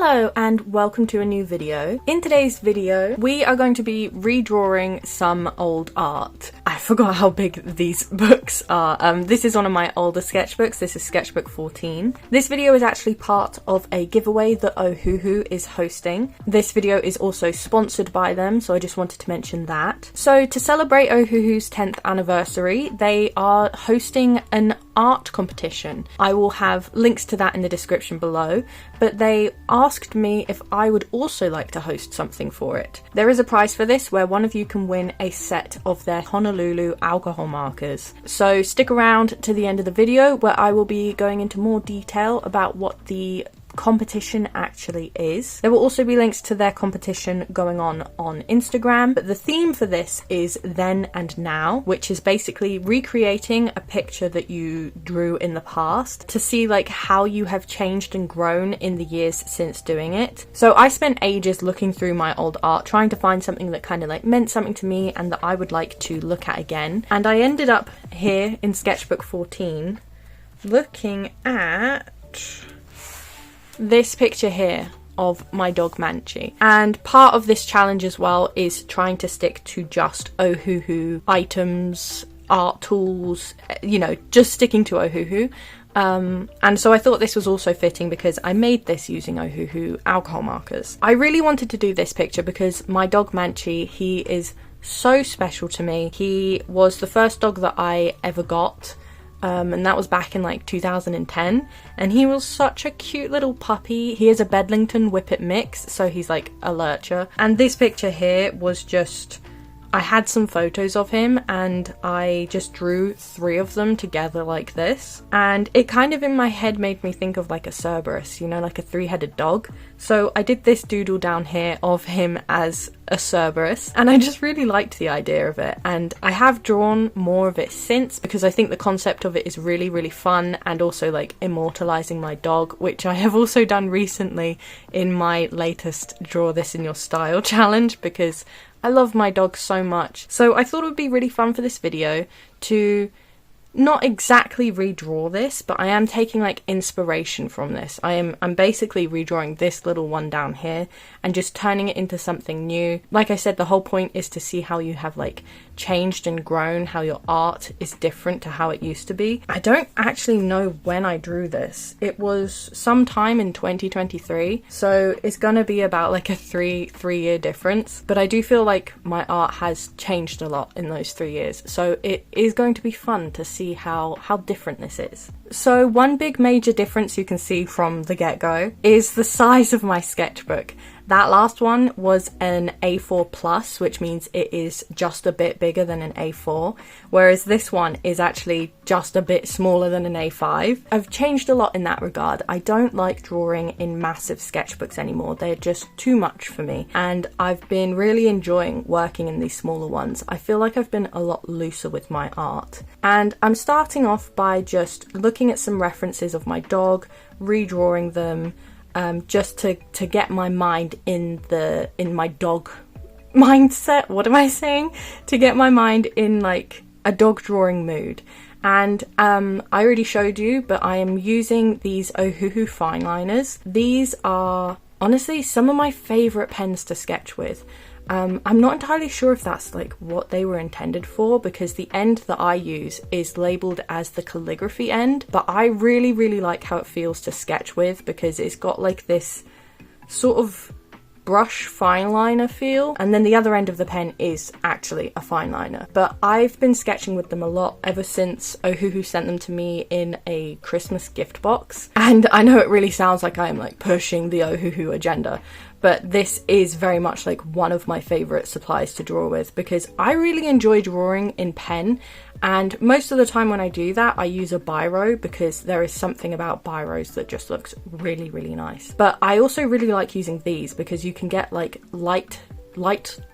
Hello and welcome to a new video. In today's video, we are going to be redrawing some old art. I forgot how big these books are. This is one of my older sketchbooks. This is Sketchbook 14. This video is actually part of a giveaway that Ohuhu is hosting. This video is also sponsored by them, so I just wanted to mention that. So to celebrate Ohuhu's 10th anniversary, they are hosting an art competition. I will have links to that in the description below, but they asked me if I would also like to host something for it. There is a prize for this where one of you can win a set of their Honolulu alcohol markers. So stick around to the end of the video where I will be going into more detail about what the competition actually is. There will also be links to their competition going on Instagram, but the theme for this is then and now, which is basically recreating a picture that you drew in the past to see like how you have changed and grown in the years since doing it. So I spent ages looking through my old art trying to find something that kind of like meant something to me and that I would like to look at again, and I ended up here in Sketchbook 14 looking at this picture here of my dog Manchi, and part of this challenge as well is trying to stick to just Ohuhu items, art tools, you know, just sticking to Ohuhu. And so I thought this was also fitting because I made this using Ohuhu alcohol markers. I really wanted to do this picture because my dog Manchi, he is so special to me. He was the first dog that I ever got. And that was back in like 2010, and he was such a cute little puppy. He is a Bedlington Whippet mix, so he's like a lurcher. And this picture here was just, I had some photos of him and I just drew 3 of them together like this, and it kind of in my head made me think of like a Cerberus, you know, like a 3-headed dog. So I did this doodle down here of him as a Cerberus, and I just really liked the idea of it, and I have drawn more of it since because I think the concept of it is really fun, and also like immortalizing my dog, which I have also done recently in my latest Draw This in Your Style challenge because I love my dog so much. So I thought it would be really fun for this video to not exactly redraw this, but I am taking like inspiration from this. I'm basically redrawing this little one down here and just turning it into something new. Like I said, the whole point is to see how you have like changed and grown, how your art is different to how it used to be. I don't actually know when I drew this. It was sometime in 2023, so it's gonna be about like a three-year difference, but I do feel like my art has changed a lot in those 3 years, so it is going to be fun to see how different this is. So one big major difference you can see from the get-go is the size of my sketchbook. That last one was an A4 plus, which means it is just a bit bigger than an A4, whereas this one is actually just a bit smaller than an A5. I've changed a lot in that regard. I don't like drawing in massive sketchbooks anymore. They're just too much for me, and I've been really enjoying working in these smaller ones. I feel like I've been a lot looser with my art. And I'm starting off by just looking at some references of my dog, redrawing them, just to get my mind in my dog mindset. What am I saying? To get my mind in like a dog drawing mood. And I already showed you, but I am using these Ohuhu fineliners. These are honestly some of my favourite pens to sketch with. I'm not entirely sure if that's like what they were intended for, because the end that I use is labelled as the calligraphy end, but I really like how it feels to sketch with because it's got like this sort of brush fine liner feel, and then the other end of the pen is actually a fine liner. But I've been sketching with them a lot ever since Ohuhu sent them to me in a Christmas gift box, and I know it really sounds like I am like pushing the Ohuhu agenda, but this is very much like one of my favourite supplies to draw with because I really enjoy drawing in pen, and most of the time when I do that I use a biro because there is something about biros that just looks really nice. But I also really like using these because you can get like light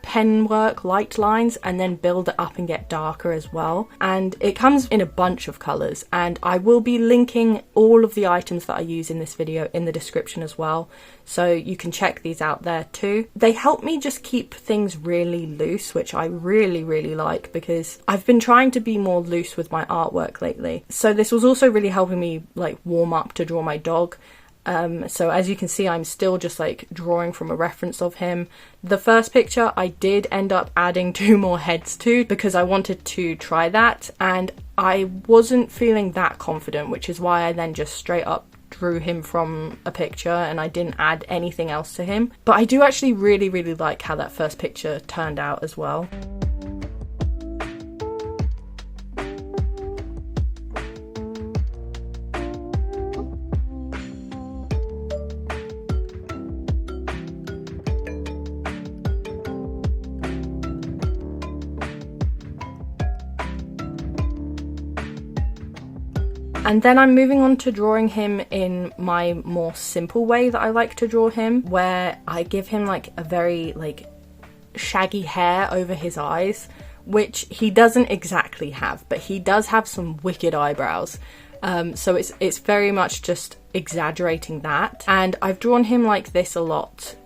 pen work, light lines, and then build it up and get darker as well. And it comes in a bunch of colours, and I will be linking all of the items that I use in this video in the description as well, so you can check these out there too. They help me just keep things really loose, which I really like because I've been trying to be more loose with my artwork lately. So this was also really helping me like warm up to draw my dog. So as you can see, I'm still just like drawing from a reference of him. The first picture I did end up adding 2 more heads to because I wanted to try that, and I wasn't feeling that confident, which is why I then just straight up drew him from a picture and I didn't add anything else to him. But I do actually really like how that first picture turned out as well. And then I'm moving on to drawing him in my more simple way that I like to draw him, where I give him like a very like shaggy hair over his eyes, which he doesn't exactly have, but he does have some wicked eyebrows. So it's very much just exaggerating that. And I've drawn him like this a lot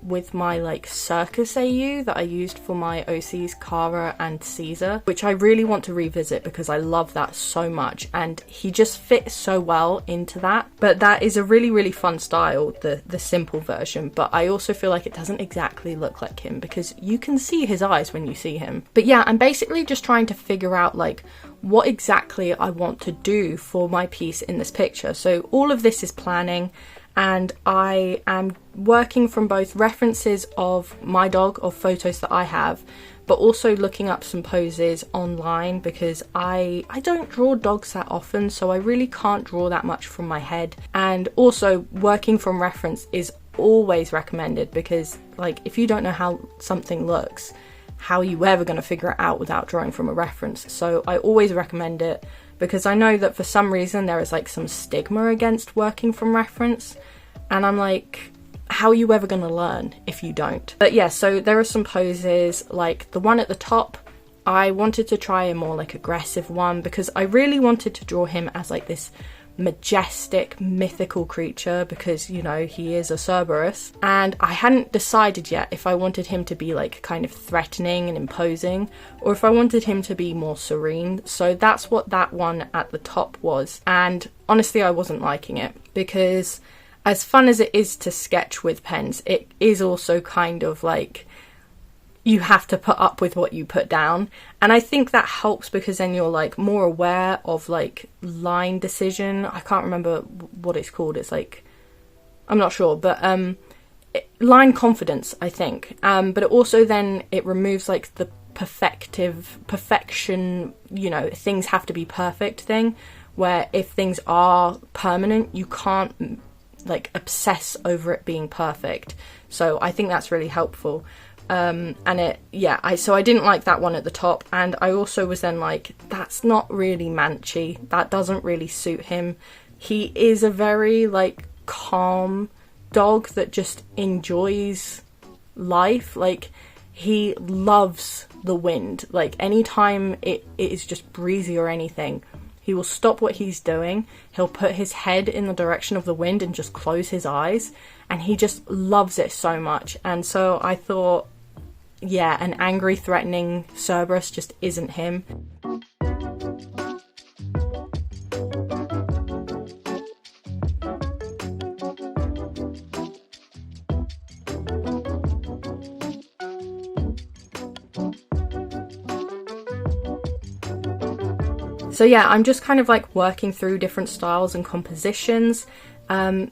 with my like circus AU that I used for my OCs Kara and Caesar, which I really want to revisit because I love that so much and he just fits so well into that. But that is a really fun style, the simple version, but I also feel like it doesn't exactly look like him because you can see his eyes when you see him. But yeah, I'm basically just trying to figure out like what exactly I want to do for my piece in this picture. So all of this is planning, and I am working from both references of my dog, of photos that I have, but also looking up some poses online because I don't draw dogs that often, so I really can't draw that much from my head. And also working from reference is always recommended because like if you don't know how something looks, how are you ever going to figure it out without drawing from a reference? So I always recommend it because I know that for some reason there is like some stigma against working from reference, and I'm like, how are you ever going to learn if you don't? But yeah, so there are some poses, like the one at the top, I wanted to try a more like aggressive one because I really wanted to draw him as like this majestic mythical creature because, you know, he is a Cerberus, and I hadn't decided yet if I wanted him to be like kind of threatening and imposing or if I wanted him to be more serene. So that's what that one at the top was, and honestly I wasn't liking it because as fun as it is to sketch with pens, it is also kind of like you have to put up with what you put down, and I think that helps because then you're like more aware of like line decision. I can't remember what it's called, it's like, I'm not sure, but line confidence I think, but it also then it removes like the perfection, you know, things have to be perfect thing, where if things are permanent you can't like obsess over it being perfect. So I think that's really helpful. And so I didn't like that one at the top, and I also was then like, that's not really Manchi, that doesn't really suit him. He is a very like calm dog that just enjoys life, like he loves the wind, like anytime it is just breezy or anything, he will stop what he's doing, he'll put his head in the direction of the wind and just close his eyes, and he just loves it so much. And so I thought, yeah, an angry, threatening Cerberus just isn't him. So yeah, I'm just kind of like working through different styles and compositions.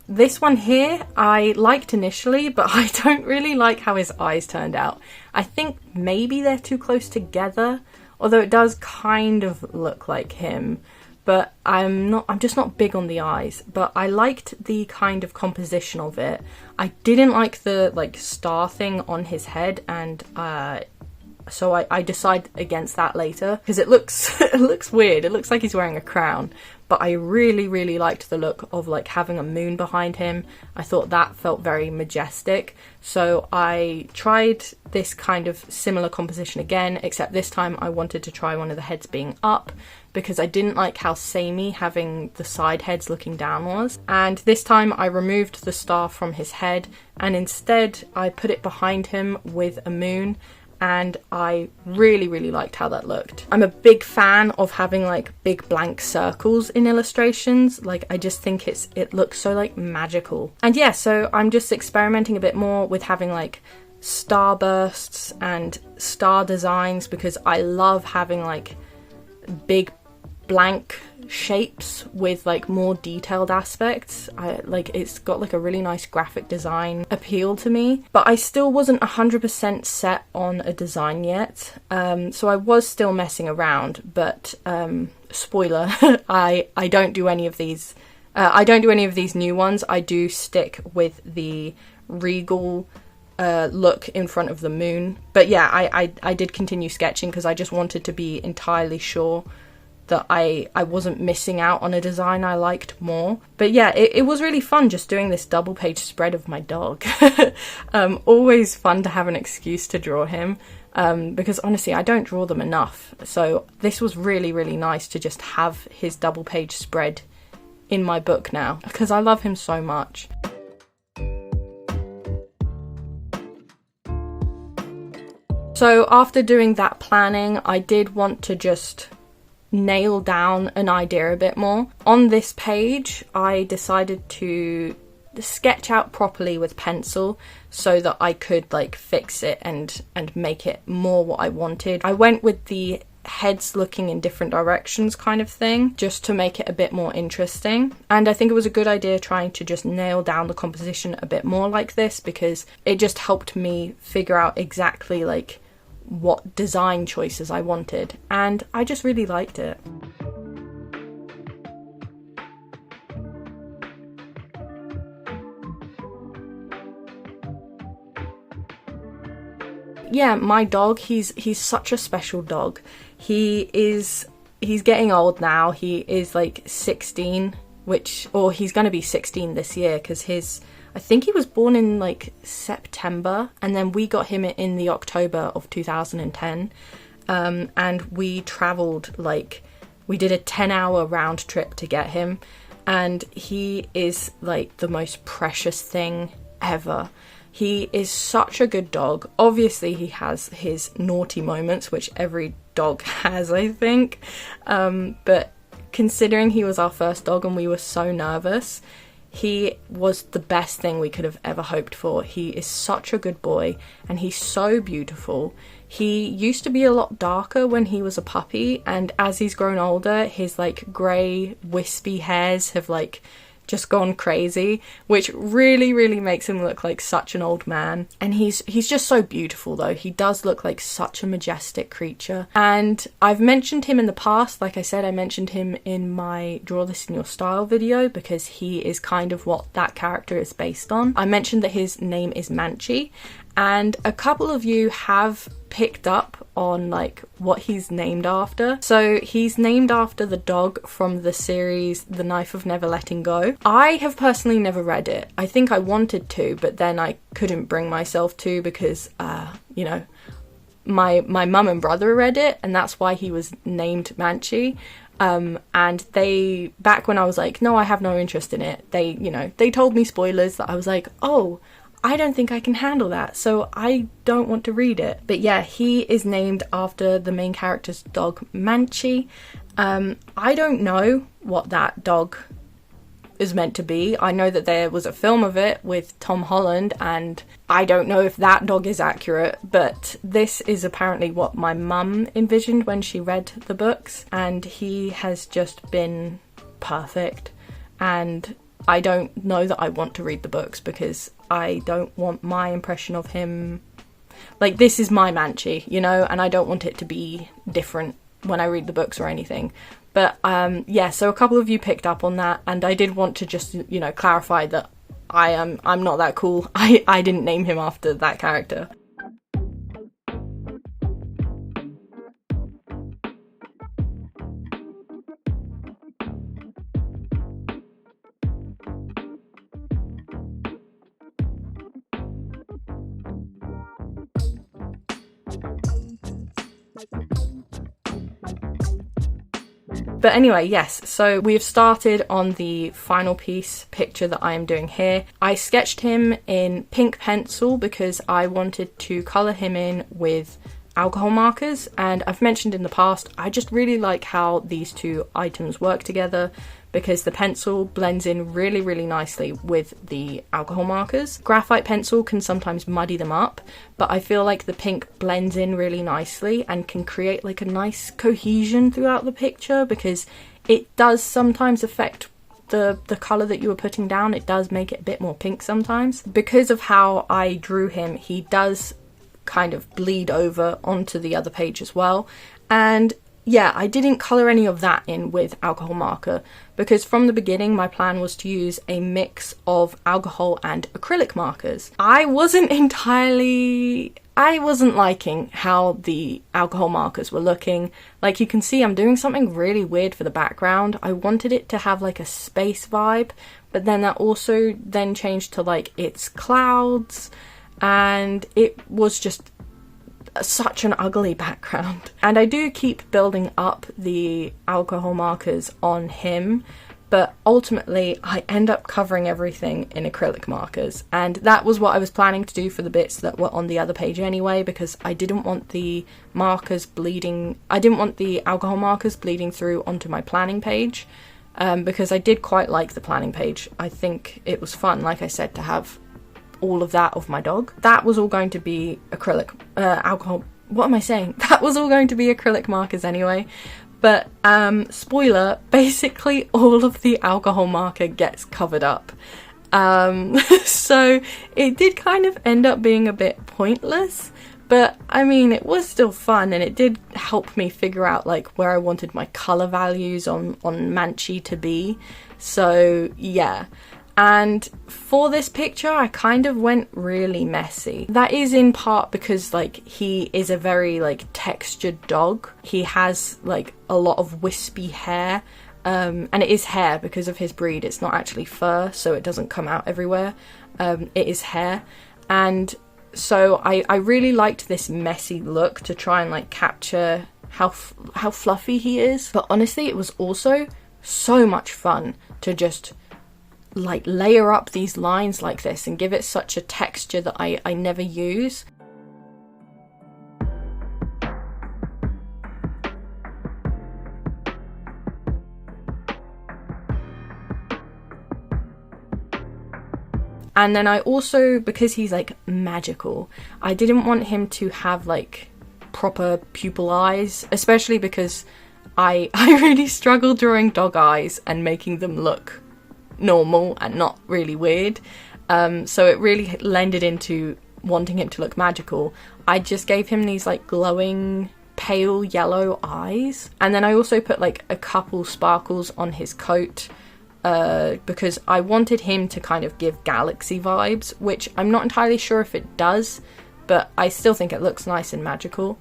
This one here I liked initially, but I don't really like how his eyes turned out. I think maybe they're too close together, although it does kind of look like him, but I'm just not big on the eyes. But I liked the kind of composition of it. I didn't like the like star thing on his head, and so I decide against that later because it looks it looks weird. It looks like he's wearing a crown, but I really liked the look of like having a moon behind him. I thought that felt very majestic. So I tried this kind of similar composition again, except this time I wanted to try one of the heads being up because I didn't like how samey having the side heads looking down was. And this time I removed the star from his head and instead I put it behind him with a moon. and I really liked how that looked. I'm a big fan of having like big blank circles in illustrations. Like, I just think it looks so like magical. And yeah, so I'm just experimenting a bit more with having like starbursts and star designs, because I love having like big blank shapes with like more detailed aspects. It's got like a really nice graphic design appeal to me, but I still wasn't 100% set on a design yet, so I was still messing around. But spoiler, I don't do any of these new ones. I do stick with the regal look in front of the moon. But yeah, I did continue sketching because I just wanted to be entirely sure that I wasn't missing out on a design I liked more. But yeah, it was really fun just doing this double page spread of my dog. Always fun to have an excuse to draw him, because honestly I don't draw them enough. So this was really nice to just have his double page spread in my book now, because I love him so much. So after doing that planning, I did want to just nail down an idea a bit more. On this page, I decided to sketch out properly with pencil so that I could like fix it and make it more what I wanted. I went with the heads looking in different directions kind of thing, just to make it a bit more interesting. And I think it was a good idea trying to just nail down the composition a bit more like this, because it just helped me figure out exactly like what design choices I wanted, and I just really liked it. Yeah, my dog, he's such a special dog. He's getting old now. He is like 16, or he's going to be 16 this year, because I think he was born in like September, and then we got him in the October of 2010, and we travelled, like, we did a 10-hour round trip to get him, and he is like the most precious thing ever. He is such a good dog. Obviously he has his naughty moments, which every dog has, I think, but considering he was our first dog and we were so nervous, he was the best thing we could have ever hoped for. He is such a good boy, and he's so beautiful. He used to be a lot darker when he was a puppy, and as he's grown older, his like grey wispy hairs have like just gone crazy, which really makes him look like such an old man. And he's just so beautiful though. He does look like such a majestic creature. And I've mentioned him in the past. Like I said, I mentioned him in my Draw This in Your Style video, because he is kind of what that character is based on. I mentioned that his name is Manchi, and a couple of you have picked up on like what he's named after. So he's named after the dog from the series The Knife of Never Letting Go. I have personally never read it. I think I wanted to, but then I couldn't bring myself to, because you know, my mum and brother read it, and that's why he was named Manchi. And they, back when I was like, no, I have no interest in it, they told me spoilers that I was like, oh, I don't think I can handle that, so I don't want to read it. But yeah, he is named after the main character's dog, Manchi. I don't know what that dog is meant to be. I know that there was a film of it with Tom Holland, and I don't know if that dog is accurate, but this is apparently what my mum envisioned when she read the books, and he has just been perfect. And I don't know that I want to read the books, because I don't want my impression of him, like, this is my Manchi, you know, and I don't want it to be different when I read the books or anything. But yeah, so a couple of you picked up on that, and I did want to just, you know, clarify that I'm not that cool. I didn't name him after that character. But anyway, yes, so we've started on the final piece picture that I am doing here. I sketched him in pink pencil because I wanted to colour him in with alcohol markers, and I've mentioned in the past, I just really like how these two items work together because the pencil blends in really, really nicely with the alcohol markers. Graphite pencil can sometimes muddy them up, but I feel like the pink blends in really nicely and can create like a nice cohesion throughout the picture, because it does sometimes affect the colour that you were putting down. It does make it a bit more pink sometimes. Because of how I drew him, he does kind of bleed over onto the other page as well. And yeah, I didn't colour any of that in with alcohol marker because from the beginning my plan was to use a mix of alcohol and acrylic markers. I wasn't liking how the alcohol markers were looking. Like you can see, I'm doing something really weird for the background. I wanted it to have like a space vibe, but then that also then changed to like it's clouds, and it was just such an ugly background. And I do keep building up the alcohol markers on him, but ultimately I end up covering everything in acrylic markers, and that was what I was planning to do for the bits that were on the other page anyway, because I didn't want the markers bleeding, I didn't want the alcohol markers bleeding through onto my planning page, because I did quite like the planning page. I think it was fun, like I said, to have all of that of my dog. That was all going to be acrylic alcohol, what am I saying? That was all going to be acrylic markers anyway. But spoiler, basically all of the alcohol marker gets covered up. So it did kind of end up being a bit pointless, but I mean it was still fun, and it did help me figure out like where I wanted my colour values on Manchi to be. So yeah. And for this picture, I kind of went really messy. That is in part because like he is a very like textured dog. He has like a lot of wispy hair, and it is hair because of his breed. It's not actually fur, so it doesn't come out everywhere. It is hair. And so I really liked this messy look to try and like capture how fluffy he is. But honestly, it was also so much fun to just like layer up these lines like this and give it such a texture that I never use. And then I also, because he's like magical, I didn't want him to have like proper pupil eyes, especially because I really struggle drawing dog eyes and making them look normal and not really weird, so it really lended into wanting him to look magical. I just gave him these like glowing pale yellow eyes, and then I also put like a couple sparkles on his coat because I wanted him to kind of give galaxy vibes, which I'm not entirely sure if it does, but I still think it looks nice and magical.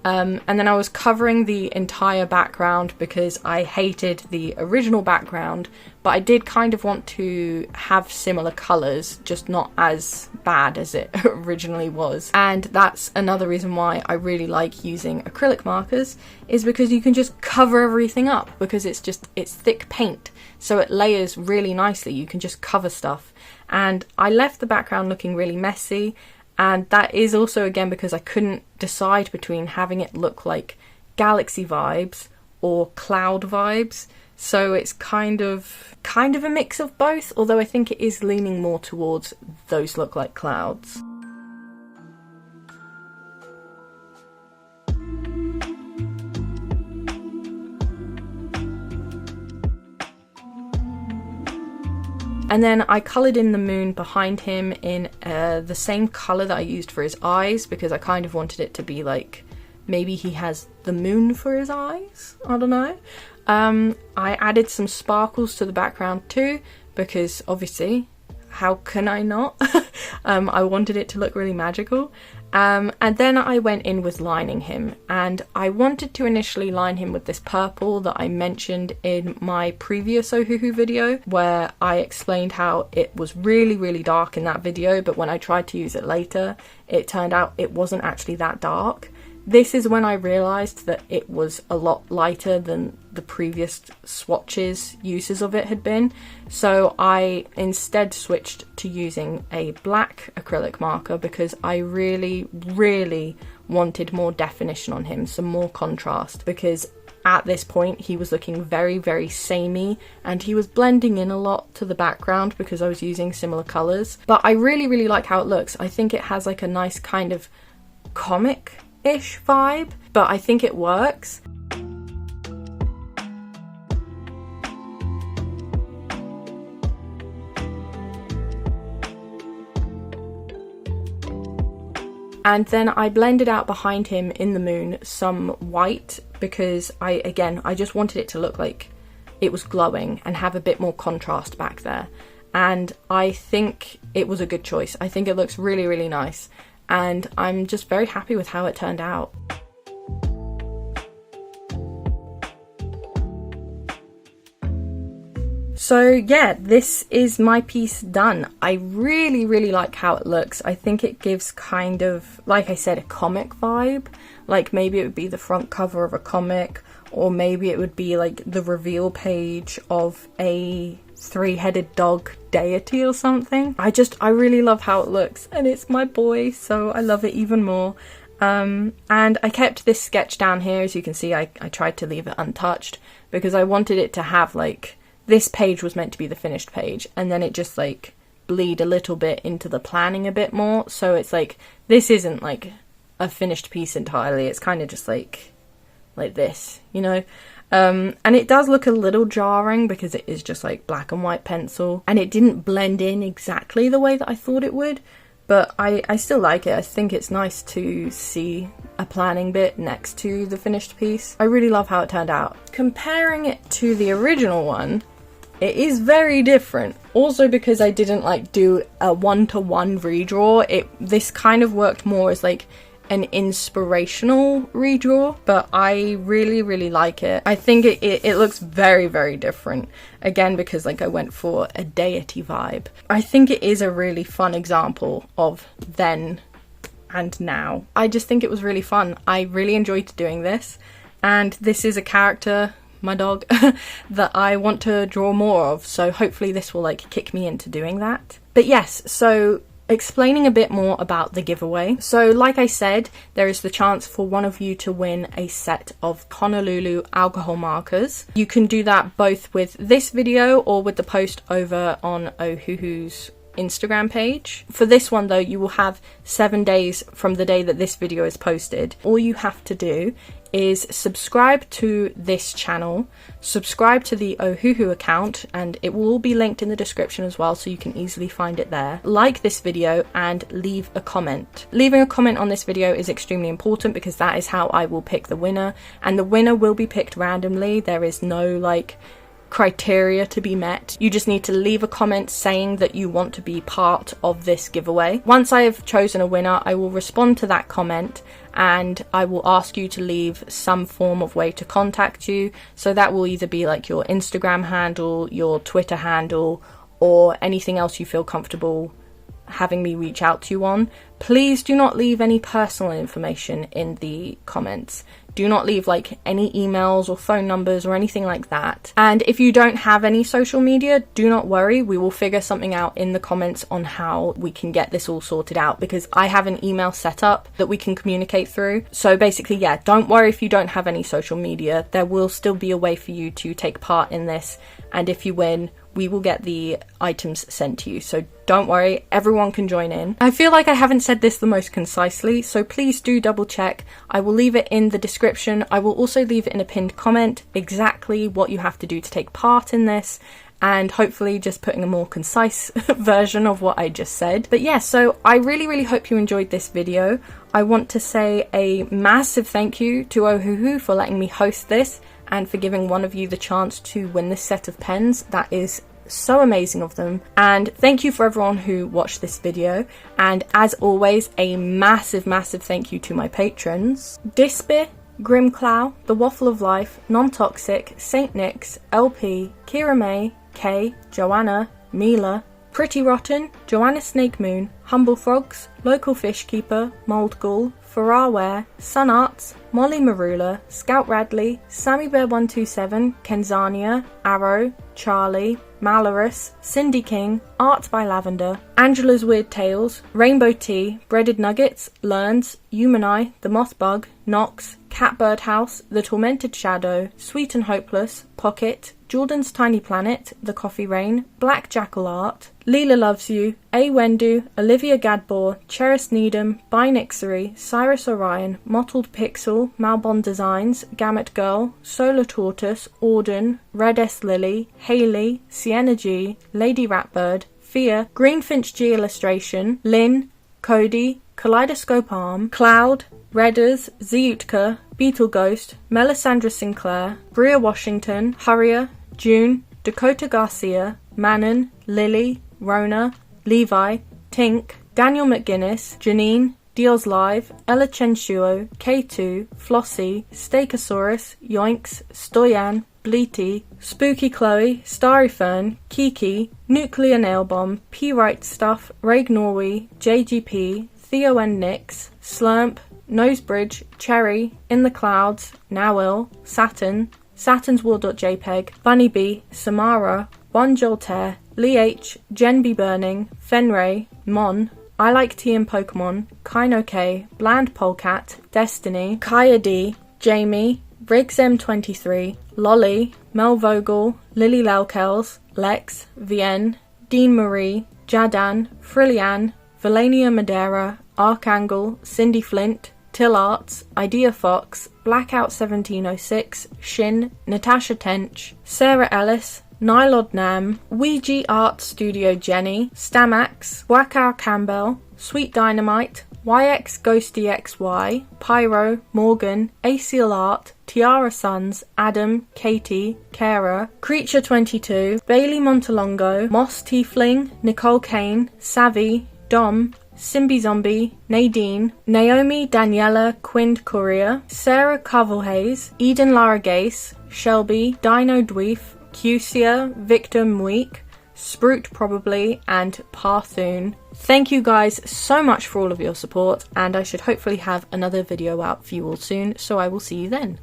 And then I was covering the entire background because I hated the original background, but I did kind of want to have similar colours, just not as bad as it originally was. And that's another reason why I really like using acrylic markers, is because you can just cover everything up, because it's thick paint, so it layers really nicely. You can just cover stuff. And I left the background looking really messy, and that is also again because I couldn't decide between having it look like galaxy vibes or cloud vibes. So it's kind of a mix of both, although I think it is leaning more towards those look like clouds. And then I coloured in the moon behind him in the same colour that I used for his eyes, because I kind of wanted it to be like, maybe he has the moon for his eyes? I don't know. I added some sparkles to the background too, because obviously, how can I not? I wanted it to look really magical. And then I went in with lining him, and I wanted to initially line him with this purple that I mentioned in my previous Ohuhu video, where I explained how it was really, really dark in that video, but when I tried to use it later, it turned out it wasn't actually that dark. This is when I realised that it was a lot lighter than the previous swatches uses of it had been. So I instead switched to using a black acrylic marker because I really, really wanted more definition on him, some more contrast, because at this point he was looking very, very samey and he was blending in a lot to the background because I was using similar colours. But I really, really like how it looks. I think it has like a nice kind of comic-ish vibe, but I think it works. And then I blended out behind him in the moon some white because I just wanted it to look like it was glowing and have a bit more contrast back there. And I think it was a good choice. I think it looks really, really nice. And I'm just very happy with how it turned out. So yeah, this is my piece done. I really, really like how it looks. I think it gives kind of, like I said, a comic vibe. Like maybe it would be the front cover of a comic, or maybe it would be like the reveal page of a three-headed dog deity or something. I really love how it looks, and it's my boy, so I love it even more. And I kept this sketch down here. As you can see, I tried to leave it untouched because I wanted it to have like, this page was meant to be the finished page, and then it just like bleed a little bit into the planning a bit more. So it's like, this isn't like a finished piece entirely. It's kind of just like this, you know? And it does look a little jarring because it is just like black and white pencil, and it didn't blend in exactly the way that I thought it would. But I still like it. I think it's nice to see a planning bit next to the finished piece. I really love how it turned out. Comparing it to the original one, it is very different. Also because I didn't like do a one-to-one redraw. This kind of worked more as like an inspirational redraw, but I really, really like it. I think it looks very, very different. Again, because like I went for a deity vibe. I think it is a really fun example of then and now. I just think it was really fun. I really enjoyed doing this, and this is a character, my dog, that I want to draw more of, so hopefully this will like kick me into doing that. But yes, so explaining a bit more about the giveaway. So like I said, there is the chance for one of you to win a set of Honolulu alcohol markers. You can do that both with this video or with the post over on Ohuhu's Instagram page. For this one though, you will have 7 days from the day that this video is posted. All you have to do is subscribe to this channel, subscribe to the Ohuhu account, and it will all be linked in the description as well, so you can easily find it there. Like this video and leave a comment. Leaving a comment on this video is extremely important because that is how I will pick the winner, and the winner will be picked randomly. There is no like criteria to be met. You just need to leave a comment saying that you want to be part of this giveaway. Once I have chosen a winner, I will respond to that comment and I will ask you to leave some form of way to contact you. So that will either be like your Instagram handle, your Twitter handle, or anything else you feel comfortable having me reach out to you on. Please do not leave any personal information in the comments. Do not leave like any emails or phone numbers or anything like that. And if you don't have any social media, do not worry. We will figure something out in the comments on how we can get this all sorted out, because I have an email set up that we can communicate through. So basically, yeah, don't worry if you don't have any social media. There will still be a way for you to take part in this. And if you win, we will get the items sent to you. So don't worry, everyone can join in. I feel like I haven't said this the most concisely, so please do double check. I will leave it in the description. I will also leave it in a pinned comment exactly what you have to do to take part in this, and hopefully just putting a more concise version of what I just said. But yeah, so I really, really hope you enjoyed this video. I want to say a massive thank you to Ohuhu for letting me host this and for giving one of you the chance to win this set of pens. That is so amazing of them. And thank you for everyone who watched this video. And as always, a massive, massive thank you to my patrons: Dispe, Grimclow, The Waffle of Life, Non-Toxic, Saint Nick's, LP, Kira May, Kay, Joanna, Mila, Pretty Rotten, Joanna Snake Moon, Humble Frogs, Local Fishkeeper, Mould Ghoul, Farrar Ware, Sun Arts, Molly Marula, Scout Radley, Sammy Bear 127, Kenzania, Arrow, Charlie, Malorus, Cindy King, Art by Lavender, Angela's Weird Tales, Rainbow Tea, Breaded Nuggets, Learns, Humani, The Moth Bug, Nox, Catbird House, The Tormented Shadow, Sweet and Hopeless, Pocket, Jordan's Tiny Planet, The Coffee Rain, Black Jackal Art, Leela Loves You, A. Wendu, Olivia Gadbour, Cheris Needham, Binixery, Cyrus Orion, Mottled Pixel, Malbon Designs, Gamut Girl, Solar Tortoise, Auden, Red S. Lily, Haley, Sienna G, Lady Ratbird, Fia, Greenfinch G Illustration, Lynn, Cody, Kaleidoscope Arm, Cloud, Redders, Ziutka, Beetle Ghost, Melisandre Sinclair, Bria Washington, Hurrier, June, Dakota Garcia, Manon, Lily, Rona, Levi, Tink, Daniel McGuinness, Janine, Dios Live, Ella Chenshuo, K2, Flossie, Stegosaurus, Yoinks, Stoyan, Bleety, Spooky Chloe, Starry Fern, Kiki, Nuclear Nail Bomb, P. Wright Stuff, Raig Norway, JGP, Theo N. Nix, Slurp, Nosebridge, Cherry, In the Clouds, Now Ill, Saturn, Saturn's War.jpg, Bunny B, Samara, One Joltaire, Lee H, Jen B Burning, Fenray, Mon, I Like Tea and Pokemon, Kino K, Bland Polecat, Destiny, Kaya D, Jamie, Riggs M23, Lolly, Mel Vogel, Lily Lelkels, Lex, Vienne, Dean Marie, Jadan, Frillian, Valania Madeira, Archangel, Cindy Flint, Till Arts, Idea Fox, Blackout 1706, Shin, Natasha Tench, Sarah Ellis, Nylod Nam, Ouija Art Studio Jenny, Stamax, Wakao Campbell, Sweet Dynamite, YX Ghosty XY, Pyro, Morgan, Aciel Art, Tiara Sons, Adam, Katie, Kara, Creature 22, Bailey Montalongo, Moss Tiefling, Nicole Kane, Savvy, Dom, Simbi Zombie, Nadine, Naomi Daniela Quind Courier, Sarah Carvalhays, Eden Lara Gase, Shelby, Dino Dweef, Cusia, Victor Muik, Sprout Probably, and Parthoon. Thank you guys so much for all of your support, and I should hopefully have another video out for you all soon, so I will see you then.